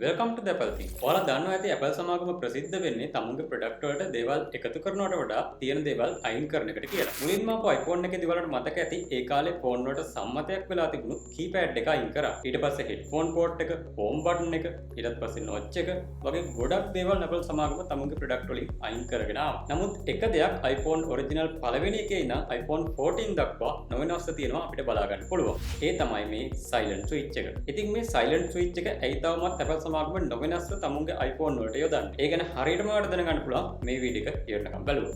Welcome to the AppleThink. ඔයාලා දන්නවා ඇති Apple සමාගම ප්‍රසිද්ධ වෙන්නේ තමුන්ගේ ප්‍රොඩක්ට් වලට දේවල් එකතු කරනවට වඩා තියෙන දේවල් අයින් කරන එකට කියලා. මුලින්ම අපෝ iPhone එකේදී වලට මතක ඇති ඒ කාලේ ෆෝන් වලට සම්මතයක් වෙලා තිබුණු කීපෑඩ් එක අයින් කරා. ඊට පස්සේ හෙඩ්ෆෝන් පෝට් එක, හෝම් බටන් එක, ඊට පස්සේ නොච් එක වගේ ගොඩක් දේවල් Apple සමාගම තමුන්ගේ ප්‍රොඩක්ට් වලින් අයින් කරගෙන ආවා. නමුත් එක දෙයක් iPhone ඔරිජිනල් පළවෙනි එකේ ඉඳන් iPhone 14 දක්වා නොවෙනස්ව තියෙනවා අපිට බලා ගන්න පුළුවන්. ඒ තමයි මේ silent switch එක. ඉතින් මේ silent switch එක ඇයි තවමත් Apple සමාගම නොවෙනස්ව තමුන්ගේ iPhone වලට යොදන්නේ. ඒ ගැන හරියටම ඔයාලට දැනගන්න පුළුවන් මේ වීඩියෝ එක ඉවරනකම් බලන්න.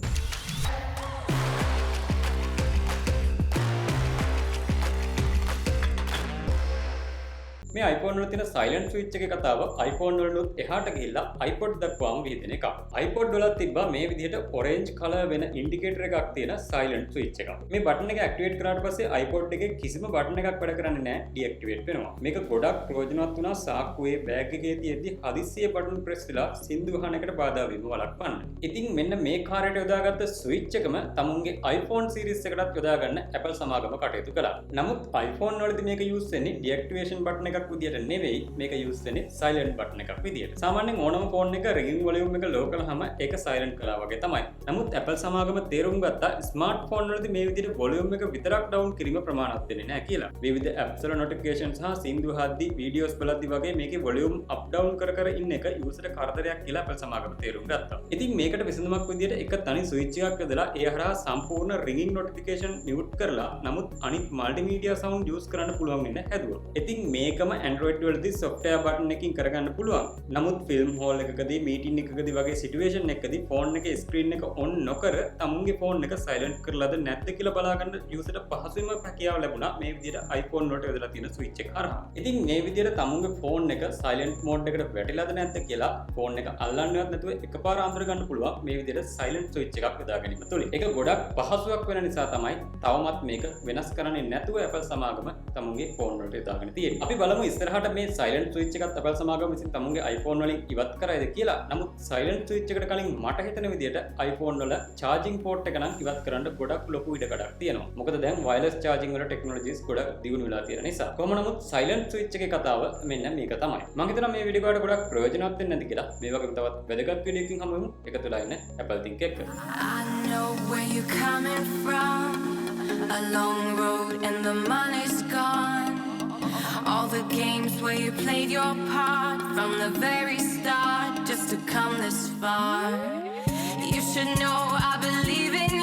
මේ iPhone වල තියෙන silent switch එකේ කතාව iPhone වලට එහාට ගිහිල්ලා iPod දක්වාම විහිදෙන එකක්. iPod වල තිබ්බා මේ විදිහට orange color වෙන indicator එකක් තියෙන silent switch එකක්. මේ බටන් එක activate කරාට පස්සේ iPod එකේ කිසිම බටන් එකක් වැඩ කරන්නේ නැහැ, deactivate වෙනවා. මේක ගොඩක් ප්‍රයෝජනවත් වුණා සාක්කුවේ බෑග් එකේ තියෙද්දි හදිස්සියේ බටන් press වෙලා සින්දු ගහන එකට බාධා වීම වළක්වන්න. ඉතින් මෙන්න මේ කාර්යයට යොදාගත්ත switch එකම තමුන්ගේ iPhone series එකටත් යොදා ගන්න Apple සමාගම කටයුතු කළා. නමුත් iPhone වලදී මේක use වෙන්නේ deactivation බටන් එකක් විදියට නෙවෙයි, මේක use වෙන්නේ silent button එකක් විදියට. සාමාන්‍යයෙන් ඕනම ෆෝන් එක ringing volume එක low කළාම ඒක silent කළා වගේ තමයි. නමුත් Apple සමාගම තේරුම් ගත්තා ස්මාර්ට් ෆෝන් වලදී මේ විදියට volume එක විතරක් down කිරීම ප්‍රමාණවත් වෙන්නේ නැහැ කියලා. විවිධ apps වල notifications සහ සින්දු හද්දි videos බලද්දි වගේ මේකේ volume up down කර කර ඉන්න එක user කරදරයක් කියලා Apple සමාගම තේරුම් ගත්තා. ඉතින් මේකට විසඳුමක් විදියට එක තනි switch එකක් යොදලා ඒ හරහා සම්පූර්ණ ringing notification mute කරලා නමුත් අනිත් multimedia sound use කරන්න පුළුවන් වෙන්න හැදුවා. ඉතින් මේකම Android වලදී software button එකකින් කරගන්න පුළුවන්. නමුත් film hall එකකදී meeting එකකදී වගේ situation එකකදී phone එකේ screen එක on නොකර තමුන්ගේ phone එක silent කරලාද නැද්ද කියලා බලා ගන්න user පහසුවෙන්ම හැකියාව ලැබුණා මේ විදිහට iPhone වලට යොදලා තියෙන switch එක හරහා. ඉතින් මේ විදිහට තමුන්ගේ phone එක silent mode එකට වැටිලාද නැද්ද කියලා phone එක අල්ලන්නවත් නැතුව එකපාර අඳුර ගන්න පුළුවන් මේ විදිහට silent switch එකක් යොදා ගැනීම තුලින්. ඒක ගොඩක් පහසුවක් වෙන නිසා තමයි තවමත් මේක වෙනස් කරන්නේ නැතුව Apple සමාගම තමුන්ගේ phone වලට යොදාගෙන තියෙන්නේ. අපි බලමු ඉස්සරහට මේ silent switch එකත් Apple සමාගම විසින් තමුන්ගේ iPhone වලින් ඉවත් කරයිද කියලා. නමුත් silent switch එකට කලින් මට හිතෙන විදිහට iPhone වල charging port එක නම් ඉවත් කරන්න ගොඩක් ලොකු ඉඩකඩක් තියෙනවා. මොකද දැන් wireless charging වල technologies ගොඩක් දියුණු වෙලා තියෙන නිසා. කොහොම නමුත් silent switch එකේ කතාව මෙන්න මේක තමයි. මම හිතනවා මේ වීඩියෝ එකට ගොඩක් ප්‍රයෝජනවත් වෙන්නේ නැති කියලා. මේ වගේම තවත් වැදගත් වීඩියෝ එකකින් හමු වෙමු. එකතු වෙලා ඉන්න AppleThink එක්ක. I know where you're coming from. A long road and the money's gone. All the games where you played your part from the very start just to come this far. You should know I believe in